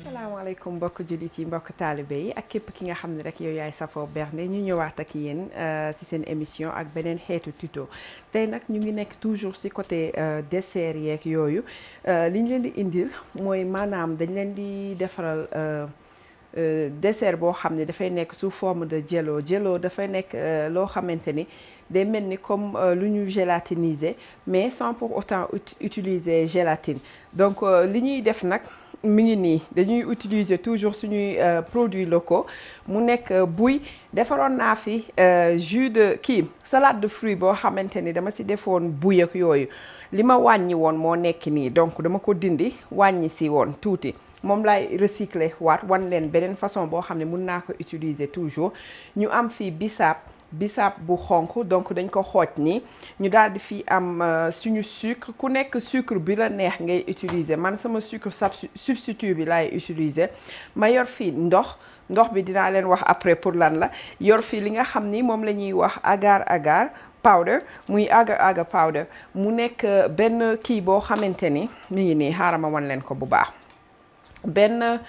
asalaamaaleykum mbokk jullit yi mbokk taalibe yi ak képp ki nga xam ne rek yow yaay safoo bernde ñu ñëwaat ak yéen ci seen émission ak beneen xeetu tuto tey nag ñu ngi nekk toujours ci côté dessert yeeg yooyu li ñu leen di indil mooy maanaam dañ leen di defaral dessert boo xam ne dafay nekk sous forme de jello jello dafay nekk loo xamante ni day mel ni comme lu ñu gélatiniser mais sans pour autant utiliser gélatine donc li ñuy def nag mi ngi nii dañuy utiliser toujours suñuy produits locaux mu nekk buy defaroon naa fi jus de salade de fruits boo xamante ni dama ci defoon buy ak yooyu li ma wàññi woon moo nekk nii donc dama ko dindi wàññi ci woon tuuti moom laay recycler waat wan leen beneen façon boo xam ne mun naa ko utiliser toujours ñu am fii bisaab bu xonk donc dañ ko xooj nii ñu daal di fi am suñu sucre ku nekk sucre bi la neex ngay utiliser man sama sucre substitut bi laay utiliser ma yor fii ndox bi dinaa leen wax après pour lan la yor fii li nga xam ni moom la ñuy wax agar powder muy agar powder mu nekk benn kii boo xamante ni mi ngi nii xaaral ma wan leen ko bu baax benn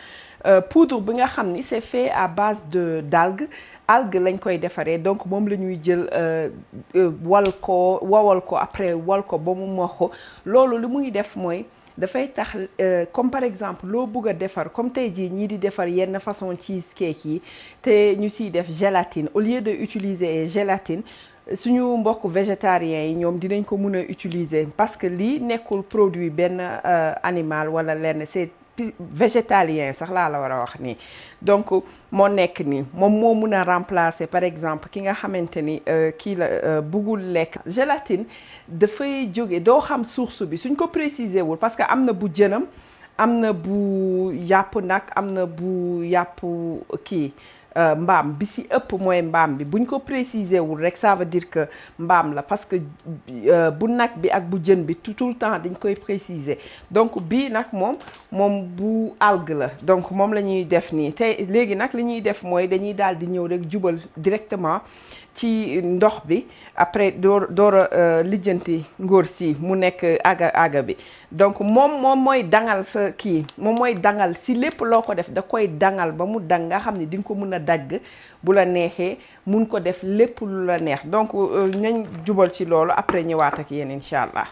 poudre bi nga xam ni c'est fait à base d'algue lañ koy defaree donc moom la ñuy jël wowal ko après wal ko ba mu moxu loolu li muy def mooy dafay tax comme par exemple loo bëgg a defar comme tey jii ñii di defar yenn façon cheesecake yi te ñu siy def gélatine au lieu de utiliser gélatine suñu mbokk végétariens yi ñoom dinañ ko mun a utiliser parce que lii nekkul produit benn animal wala lenn c'est végétalien sax laa la war a wax nii donc moo nekk nii moom moo mun a remplacer par exemple ki nga xamante ni kii la bëggul lekk gélatine dafay jóge doo xam source bi suñ ko préciser wul parce que am na bu jënam am na bu yàpp nag am na bu yàpp kii mbaam bi ci ëpp mooy mbaam bi buñ ko préciser wul rek ça veut dire que mbaam la parce que bu nag bi ak bu jën bi tout le temps dañ koy préciser donc bii nag moom bu algue la donc moom la ñuy def nii te léegi nag li ñuy def mooy dañuy daal di ñëw rek jubal directement ci ndox bi après door a lijjanti ngóor si mu nekk aga bi donc moom mooy dangal sa kii moom mooy dangal si lépp loo ko def da koy dangal ba mu dang nga xam ne di nga ko mun a dagg bu la neexee mun ko def lépp lu la neex donc nañ jubal ci loolu après ñëwaat ak yéen incha allah.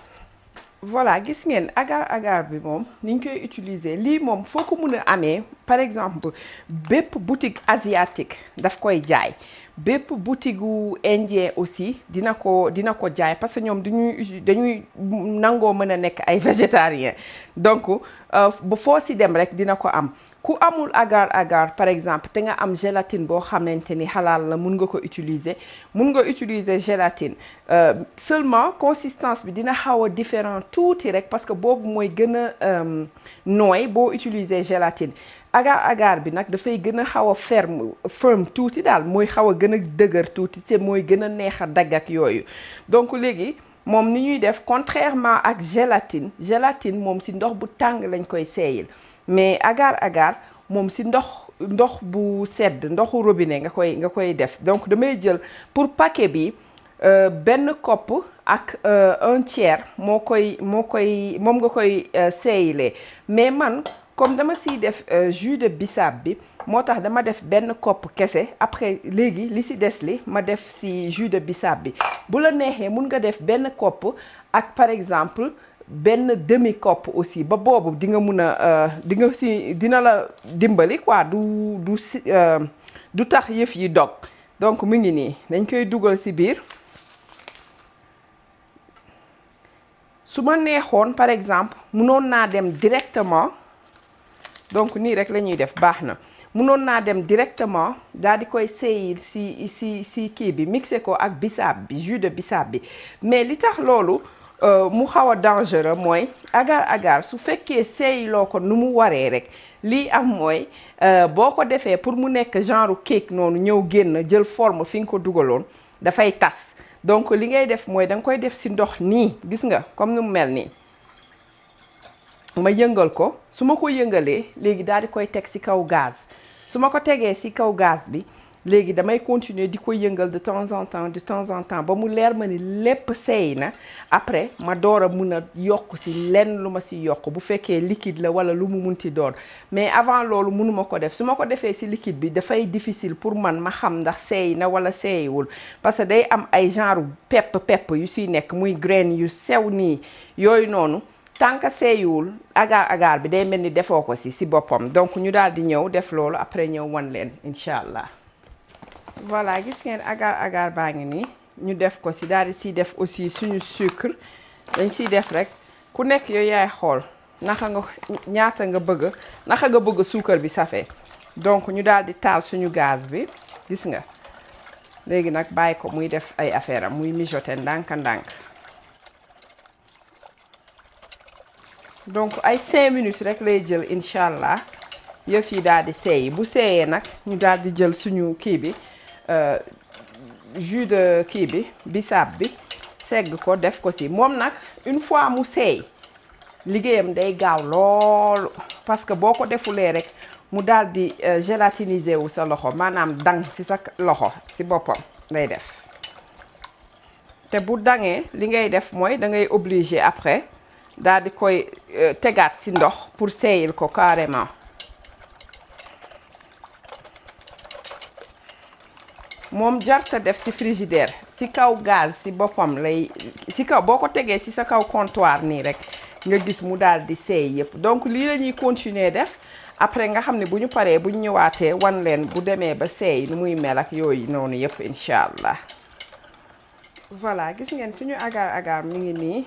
voilà gis ngeen agar bi moom ni ñu koy utiliser lii moom foo ko mun a amee par exemple bépp boutique asiatique daf koy jaay bépp boutique gu indien aussi dina ko jaay parce que ñoom dañuy nangoo mën a nekk ay végétarien donc bu foo si dem rek dina ko am ku amul agar par exemple te nga am gélatine boo xamante ni xalaal la mun nga ko utiliser gélatine seulement consistance bi dina xaw a différent tuuti rek parce que boobu mooy gën a nooy boo utiliser gélatine agar bi nag dafay gën a xaw a ferme tuuti daal mooy xaw a gën a dëgër tuuti te mooy gën a neex a dagg ak yooyu donc léegi moom ni ñuy def contrairement ak gélatine moom ci ndox bu tàng lañ koy seeyil mais agar moom ci ndox bu sedd ndoxu robinet nga koy def donc damay jël pour paquet bi benn kopp ak un tiers moom nga koy seeyilee mais man comme dama siy def jus de bisaab bi moo tax dama def benn kopp kese après léegi li ci des li ma def ci jus de bisaab bi bu la neexee mun nga def benn kopp ak par exemple benn demi kopp aussi ba boobu di nga mun a dina la dimbali quoi du tax yëf yi dog donc mu ngi nii dañ koy dugal ci biir su ma neexoon par exemple munoon naa dem directement donc nii rek la ñuy def baax na munoon naa dem directement daal di koy seeyil si kii bi mixé ko ak bisaab bi jus de bisaab bi mais li tax loolu mu xaw a dangereux mooy agar su fekkee seeyiloo ko nu mu waree rek lii am mooy boo ko defee pour mu nekk genre cake noonu ñëw génn jël forme fi nga ko dugaloon dafay tas donc li ngay def mooy da nga koy def si ndox nii gis nga comme ni mu mel nii ma yëngal ko su ma ko yëngalee léegi daal di koy teg si kaw gaz su ma ko tegee ci kaw gaz bi léegi damay continuer di ko yëngal de temps en temps ba mu leer ma ni lépp seey na après ma door a mun a yokk ci lenn lu ma ci yokk bu fekkee liquide la walla lu mu munti doon mais avant loolu mënuma ko def su ma ko defee ci liquide bi dafay difficile pour man ma xam ndax seey na walla seeyiwul parce que day am ay genre pepp yu ciy nekk muy graine yu sew nii yooyu noonu tant que seeyiwul agar bi day mel ni defoo ko ci boppam donc ñu daal di ñëw def loolu après ñëw wan leen incha allah. Voilà gis ngeen agar baa ngi nii ñu def ko ci daal di ciy def aussi suñu sucre dañ ciy def rek ku nekk yooyu yaay xool ñaata nga bëgg suukar bi safee donc ñu daal di taal suñu gaz bi gis nga léegi nag bàyyi ko muy def ay affaire am muy mijoter ndànk donc ay 5 minutes rek lay jël incha allah yëf yi daal di seey bu seeyee nag ñu daal di jël suñu kii bi jus de kii bi bisaab bi segg ko def ko ci moom nag une fois mu seey liggéeyam day gaaw loolu parce que boo ko defulee rek mu daal di gélatiniser wu sa loxo maanaam dang ci sa loxo ci boppam lay def te bu dangee li ngay def mooy da ngay obligé après daal di koy tegaat ci ndox pour seeyil ko carrément. moom jarta def ci frigidaire ci kaw gaz ci boppam lay ci kaw boo ko tegee ci sa kaw comptoir nii rek nga gis mu daal di seey yëpp donc lii la ñuy continuer def après nga xam ne bu ñu paree bu ñu ñëwaatee wan leen bu demee ba seey nu muy mel ak yooyu noonu yëpp incha allah. voilà gis ngeen suñu agar mi ngi nii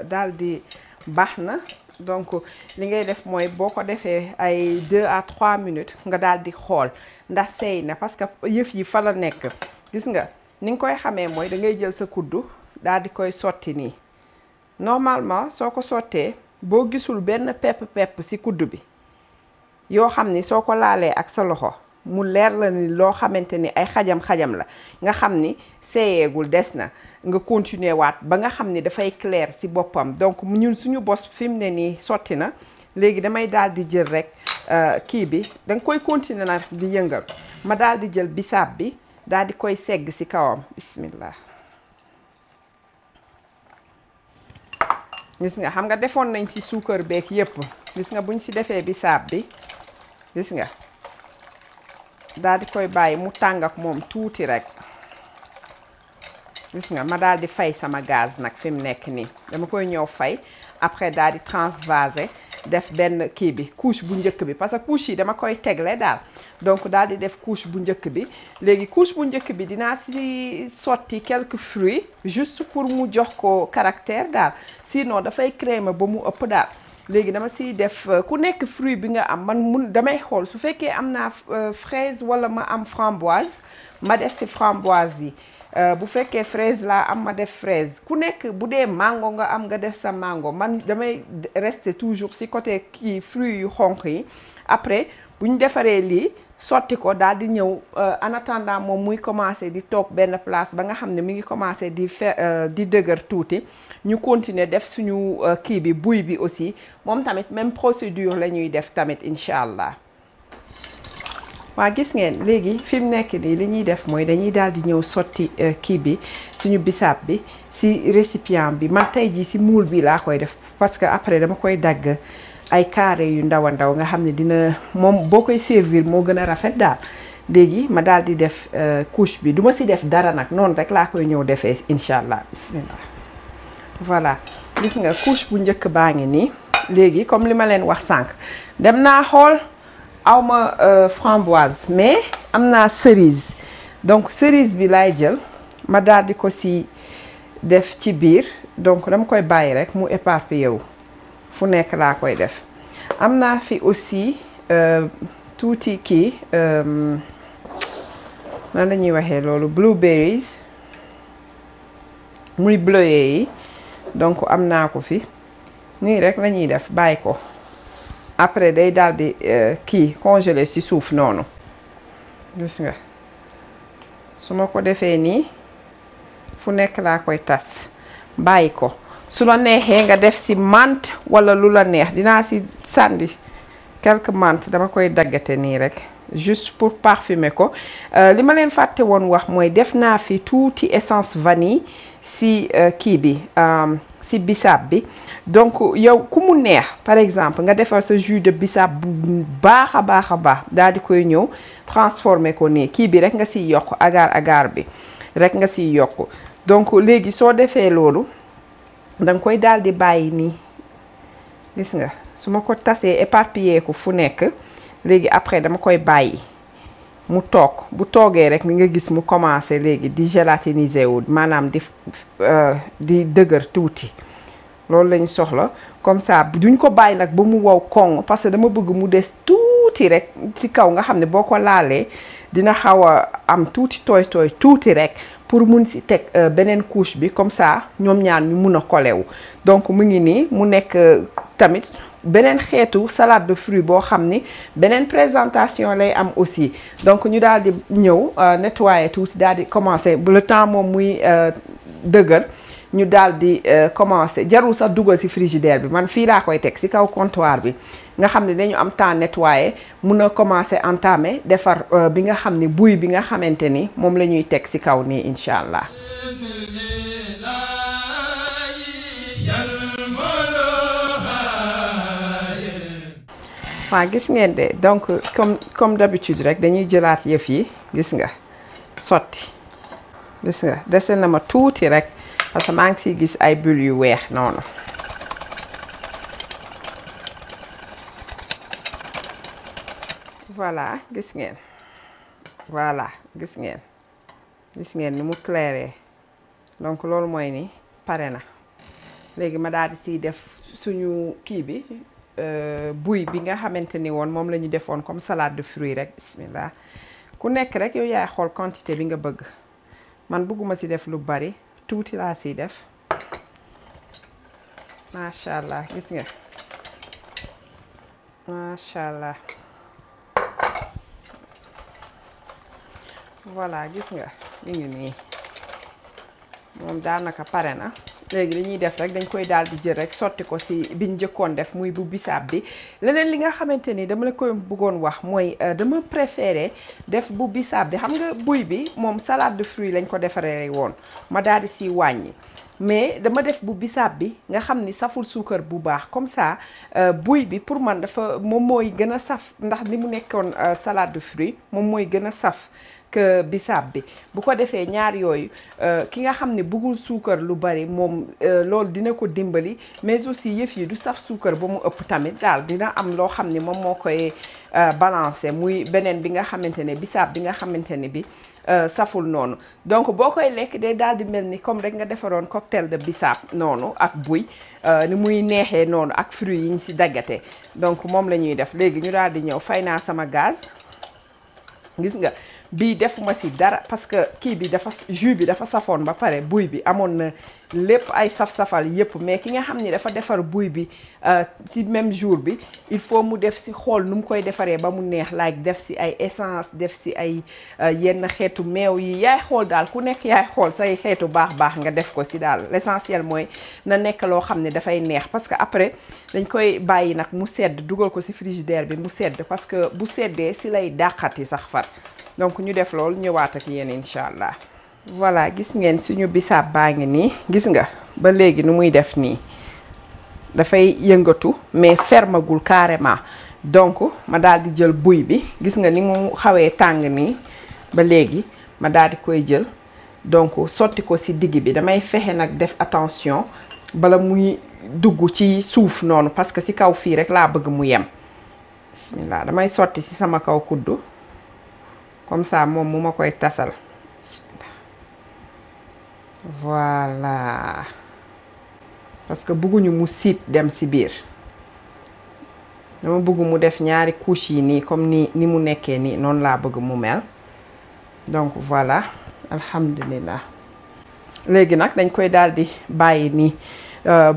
daal di baax na donc li ngay def mooy boo ko defee ay 2 à 3 minutes nga daal di xool ndax seey na parce que yëf yi fa la nekk gis nga ni nga koy xamee mooy da ngay jël sa kuddu daal di koy sotti nii normalement soo ko sottee boo gisul benn pepp ci kuddu bi yoo xam ni soo ko laalee ak sa loxo mu leer la ni loo xamante ni ay xajam la nga xam ni seeyeegul des na nga continuer waat ba nga xam ni dafay clair ci boppam donc ñun suñu bos fi mu ne nii sotti na léegi damay daal di jël rek kii bi da nga koy continuer nag di yëngal ma daal di jël bisaab bi daal di koy segg ci kawam bismillah gis nga xam nga defoon nañ ci suukar beek yépp gis nga buñ ci defee bisaab bi gis nga daal di koy bàyyi mu tàng ak moom tuuti rek gis nga ma daal di fay sama gaz nag fi mu nekk nii dama koy ñëw fay après daal di transvaser def benn kii bi couche bu njëkk bi parce que couche yi dama koy tegle daal donc daal di def couche bu njëkk bi léegi couche bu njëkk bi dinaa ci sotti quelques fruits juste pour mu jox ko caractère daal sinon dafay crémer ba mu ëpp daal léegi dama ciy def ku nekk fruit bi nga am man damay xool su fekkee am naa fraise walla ma am framboise ma def ci framboise yi bu fekkee fraise laa am ma def fraise ku nekk bu dee mango nga am nga def sa mango man damay rester toujours ci côté kii fruits yu xonq yi après bu ñu defaree lii sotti ko daal di ñëw en attendant moom muy commencer di toog benn place ba nga xam ne mi ngi commencer di dëgër tuuti ñu continuer def suñu kii bi buy bi aussi moom tamit même procédure la ñuy def tamit incha allah. waa gis ngeen léegi fi mu nekk nii li ñuy def mooy dañuy daal di ñëw sotti kii bi suñu bisaab bi ci récipient bi man tey jii ci moule bi laa koy def parce que après dama koy dagg ay carré yu ndaw a ndaw nga xam ne dina moom boo koy servir moo gën a rafet daal léegi ma daal di def couche bi duma ci def dara nag noonu rek laa koy ñëw defee incha allah bismillah. voilà gis nga couche bu njëkk baa ngi nii léegi comme li ma leen wax sànq dem naa xool awma framboise mais am naa cerise donc cerise bi laay jël ma daal di ko ci def ci biir donc dama koy bàyyi rek mu éparpillé wu fu nekk laa koy def am naa fi aussi tuuti kii nan la ñuy waxee loolu blueberries muy bleuet yi donc am naa ko fi nii rek la ñuy def bàyyi ko après day daal di kii congelé ci suuf noonu gis nga su ma ko defee nii fu nekk laa koy tas bàyyi ko su la neexee nga def ci menthe walla lu la neex dinaa ci sànni quelques menthe dama koy daggate nii rek juste pour parfumer ko. li ma leen fàtte woon wax mooy def naa fi tuuti essence vanille si kii bi si bisaab bi. donc yow ku mu neex par exemple nga defar sa jus de bisaab bu baax a baax daal di koy ñëw transformer ko nii kii bi rek nga siy yokk agar bi rek nga siy yokk. donc léegi soo defee loolu danga koy daal di bàyyi nii gis nga su ma ko tasee éparpillé ko fu nekk léegi après dama koy bàyyi mu toog bu toogee rek ni nga gis mu commencé léegi di gélatiniser wu maanaam di dëgër tuuti. loolu lañ soxla comme ça duñ ko bàyyi nag ba mu wow koŋ parce que dama bëgg mu des tuuti rek ci kaw nga xam ne boo ko laalee dina xaw a am tuuti tooy tuuti rek pour mun ci teg beneen couche bi comme ça ñoom ñaar ñu mun a kolewu. donc mu ngi nii mu nekk tamit beneen xeetu salade de fruits boo xam ni beneen présentation lay am aussi. donc ñu daal di ñëw nettoyer tuuti daal di commencer le temps moom muy dëgër. ñu daal di commencer jarul sax dugal ci frigidaire bi man fii laa koy teg ci kaw comptoir bi nga xam ne dañu am temps nettoyer mun a commencer entamer defar bi nga xam ne buy bi nga xamante ni moom la ñuy teg ci kaw nii incha allah. waaw gis ngeen de donc comme d'habitude rek dañuy jëlaat yëf yi gis nga sotti gis nga dese na ma tuuti rek. parce que maa ngi siy gis ay bulles yu weex noonu voilà gis ngeen ni mu clairé donc loolu mooy ni pare na léegi ma daal di siy def suñu kii bi buy bi nga xamante ni woon moom la ñu defoon comme salade de fruits rek bismillah ku nekk rek yow yaay xool quantité bi nga bëgg man bëgguma si def lu bari tuuti laa siy def macha allah gis nga macha allah voilà gis nga mi ngi nii moom daanaka pare na léegi li ñuy def rek dañ koy daal di jël rek sotti ko ci biñ njëkkoon def muy bu bisaab bi. leneen li nga xamante ni dama la koy bëggoon wax mooy dama préféré def bu bisaab bi xam nga buy bi moom salade de fruits lañ ko defaree woon ma daal di ci wàññi mais dama def bu bisaab bi nga xam ni saful suukar bu baax comme ça buy bi pour man dafa moom mooy gën a saf ndax ni mu nekkoon salade de fruits moom mooy gën a saf que bisaab bi bu ko defee ñaar yooyu ki nga xam ne bëggul suukar lu bari moom loolu dina ko dimbali mais aussi yëf yi du saf suukar ba mu ëpp tamit daal dina am loo xam ne moom moo koy balancer muy beneen bi nga xamante ne bisaab bi nga xamante ne bi saful noonu donc boo koy lekk day daal di mel ni comme rek nga defaroon cocktail de bisaab noonu ak buy ni muy neexee noonu ak fruits yi ñu ci daggate donc moom la ñuy def léegi ñu daal di ñëw fay naa sama gaz gis nga bii defuma ci dara parce que kii bi dafa jus bi dafa safoon ba pare buy bi amoon na lépp ay saf-safal yépp mais ki nga xam ni dafa defar buy bi ci même jour bi il faut mu def ci xool nu mu koy defaree ba mu neex like def ci ay essence def ci ay yenn xeetu meew yi yaay xool daal ku nekk yaay xool say xeetu baax nga def ko ci daal l'essentiel mooy na nekk loo xam ne dafay neex parce que après dañ koy bàyyi nag mu sedd dugal ko ci frigidaire bi mu sedd parce que bu seddee ci lay dàqati sax far donc ñu def loolu ñëwaat ak yéen incha allah. voilà gis ngeen suñu bisaab baa ngi nii gis nga ba léegi nu muy def nii dafay yëngatu mais fermagul carrément donc ma daal di jël buy bi gis nga ni mu xawee tàng nii ba léegi ma daal di koy jël donc sotti ko ci digg bi damay fexe nag def attention bala muy dugg ci suuf noonu parce que ci kaw fii rek laa bëgg mu yem bismillah damay sotti ci sama kaw kuddu comme ça moom mu ma koy tasal voilà parce que bëgguñu mu siit dem ci biir dama bëgg mu def ñaari couche yi nii comme ni mu nekkee nii noonu laa bëgg mu mel donc voilà alhamdulillah léegi nag dañ koy daal di bàyyi nii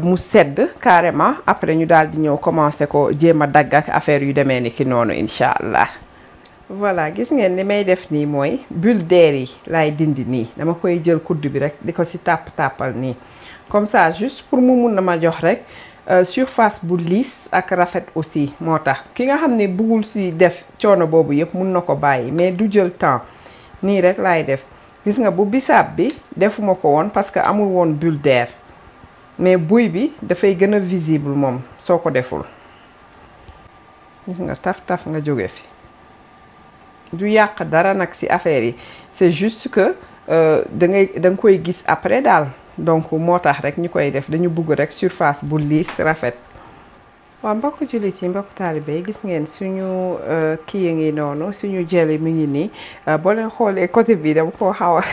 mu sedd carrément après ñu daal di ñëw commencer ko jéem a dagg ak affaire yu demee ni ki noonu incha allah. voilà gis ngeen li may def nii mooy bulle d'air yi laay dindi nii dama koy jël kuddu bi rek di ko ci tàppal nii comme ça juste pour mu mun na ma jox rek surface bu lisse ak rafet aussi moo tax ki nga xam ne bëggul si def coono boobu yëpp mun na ko bàyyi mais du jël temps nii rek laay def gis nga bu bisaab bi defuma ko woon parce que amul woon bulle d'air mais buy bi dafay gën a visible moom soo ko deful gis nga taf nga jóge fi du yàq dara nag ci affaire yi c'est juste que da nga koy gis après daal donc moo tax rek ñu koy def dañu bugg rek surface bu lisse rafet. waaw mbokk jullit yi mbokk taalibe yi gis ngeen suñu kii yi ngi noonu suñu jëli mi ngi nii boo leen xoolee côté bi dama koo xaw a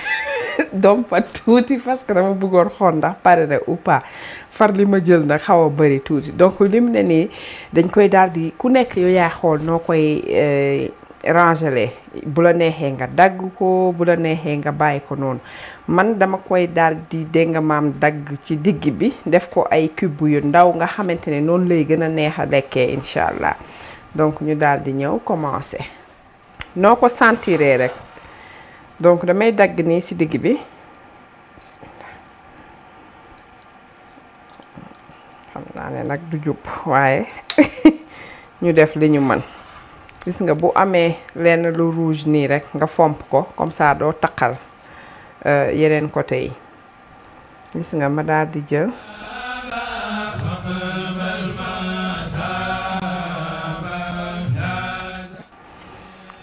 dompat tuuti parce que dama bëggoon xool ndax pare na ou pas far li ma jël nag xaw a bëri tuuti donc lim ne nii dañ koy daal di ku nekk yow yaa xool noo koy rangele bu la neexee nga dagg ko bu la neexee nga bàyyi ko noonu man dama koy daal di dégg nga maam dagg ci digg bi def ko ay cube yu ndaw nga xamante ne noonu lay gën a neex a lekkee incha allah donc ñu daal di ñëw commencer noo ko sentiree rek donc damay dagg nii ci digg bi xam naa ne nag du jub waaye ñu def li ñu mën gis nga bu amee lenn lu rouge nii rek nga fomp ko comme ça doo taqal yeneen côté yi gis nga ma daal di jël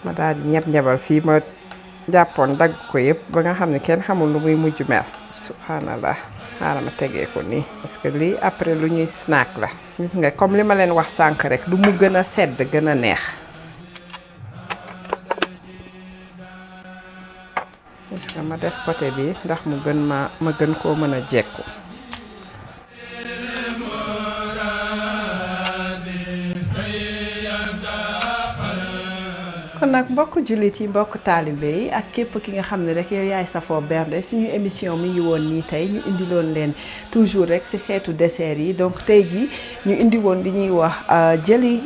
ma daal di ñeb-ñebal fii ma jàppoon dagg ko yëpp ba nga xam ne kenn xamul lu muy mujj mel subhanallah xaaral ma tegee ko nii parce que lii après lu ñuy snack la gis nga comme li ma leen wax sànk rek lu mu gën a sedd gën a neex gis nga ma def côté bi ndax mu gën ma gën koo mën a jekku kon nag mbokk jullit yi mbokk taalibe yi ak képp ki nga xam ne rek yow yaay safoo bernde suñu émission mi ngi woon nii tey ñu indiloon leen toujours rek ci xeetu dessert yi donc tey jii ñu indi woon li ñuy wax jelly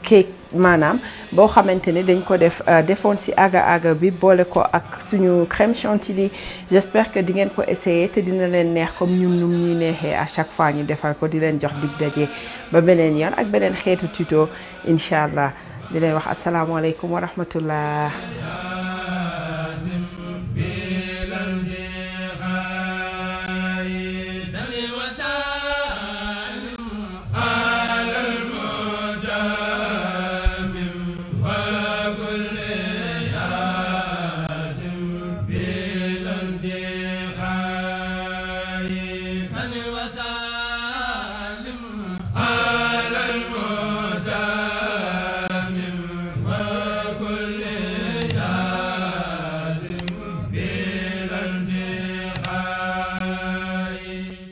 cake maanaam boo xamante ne dañ ko defoon ci agar-agar bi boole ko ak suñu crème chantilly j'espère que di ngeen ko essayer te dina leen neex comme ñun ñuy neexee à chaque fois ñu defal ko di leen jox dig daje ba beneen yoon ak beneen xeetu tuto incha allah di leen wax asalaamaaleykum wa rahmatullah